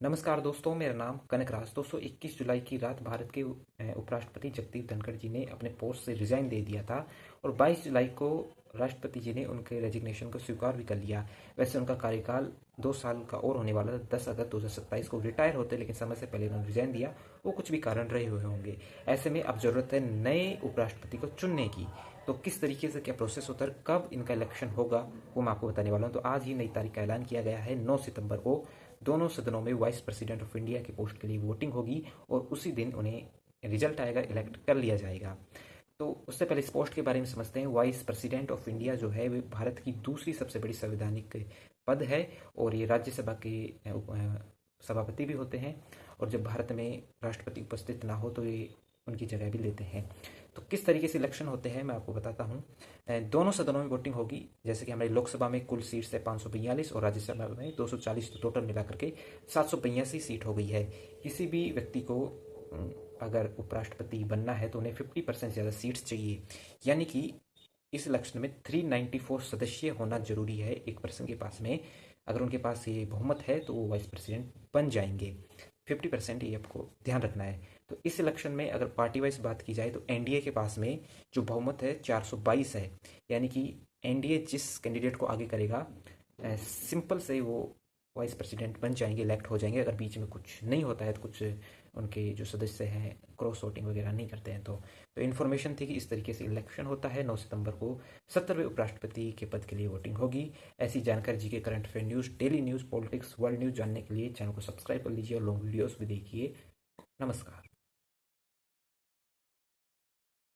नमस्कार दोस्तों, मेरा नाम कनकराज। दोस्तों, 21 जुलाई की रात भारत के उपराष्ट्रपति जगदीप धनखड़ जी ने अपने पोस्ट से रिजाइन दे दिया था और 22 जुलाई को राष्ट्रपति जी ने उनके रेजिग्नेशन को स्वीकार भी कर लिया। वैसे उनका कार्यकाल 2 साल का और होने वाला था। 10 अगस्त 2027 को रिटायर होते, लेकिन समय से पहले उन्होंने रिजाइन दिया। वो कुछ भी कारण रहे हुए होंगे। ऐसे में अब जरूरत है नए उपराष्ट्रपति को चुनने की। तो किस तरीके से क्या प्रोसेस होता है, कब इनका इलेक्शन होगा, वो मैं आपको बताने वाला हूँ। तो आज ही नई तारीख का ऐलान किया गया है। 9 सितंबर को दोनों सदनों में वाइस प्रेसिडेंट ऑफ इंडिया की पोस्ट के लिए वोटिंग होगी और उसी दिन उन्हें रिजल्ट आएगा, इलेक्ट कर लिया जाएगा। तो उससे पहले इस पोस्ट के बारे में समझते हैं। वाइस प्रेसिडेंट ऑफ इंडिया जो है, वे भारत की दूसरी सबसे बड़ी संवैधानिक पद है और ये राज्यसभा के सभापति भी होते हैं। और जब भारत में राष्ट्रपति उपस्थित ना हो तो ये उनकी जगह भी लेते हैं। तो किस तरीके से इलेक्शन होते हैं मैं आपको बताता हूँ। दोनों सदनों में वोटिंग होगी। जैसे कि हमारी लोकसभा में कुल सीट्स है 542 और राज्यसभा में 240, तो टोटल मिलाकर के 782 सीट हो गई है। किसी भी व्यक्ति को अगर उपराष्ट्रपति बनना है तो उन्हें 50% से ज़्यादा सीट्स चाहिए। यानी कि इस इलेक्शन में 394 सदस्य होना जरूरी है एक पर्सन के पास में। अगर उनके पास ये बहुमत है तो वो वाइस प्रेसिडेंट बन जाएंगे। 50% ये आपको ध्यान रखना है। तो इस इलेक्शन में अगर पार्टी वाइज बात की जाए तो एनडीए के पास में जो बहुमत है 422 है। यानी कि एनडीए जिस कैंडिडेट को आगे करेगा, सिंपल से वो वाइस प्रेसिडेंट बन जाएंगे, इलेक्ट हो जाएंगे। अगर बीच में कुछ नहीं होता है तो कुछ उनके जो सदस्य हैं क्रॉस वोटिंग वगैरह नहीं करते हैं तो इन्फॉर्मेशन थी कि इस तरीके से इलेक्शन होता है। 9 सितंबर को 70वें उपराष्ट्रपति के पद के लिए वोटिंग होगी। ऐसी जानकारी जी के current affair news, daily news, politics, world news जानने के लिए चैनल को सब्सक्राइब कर लीजिए और लॉन्ग वीडियोस भी देखिए। नमस्कार।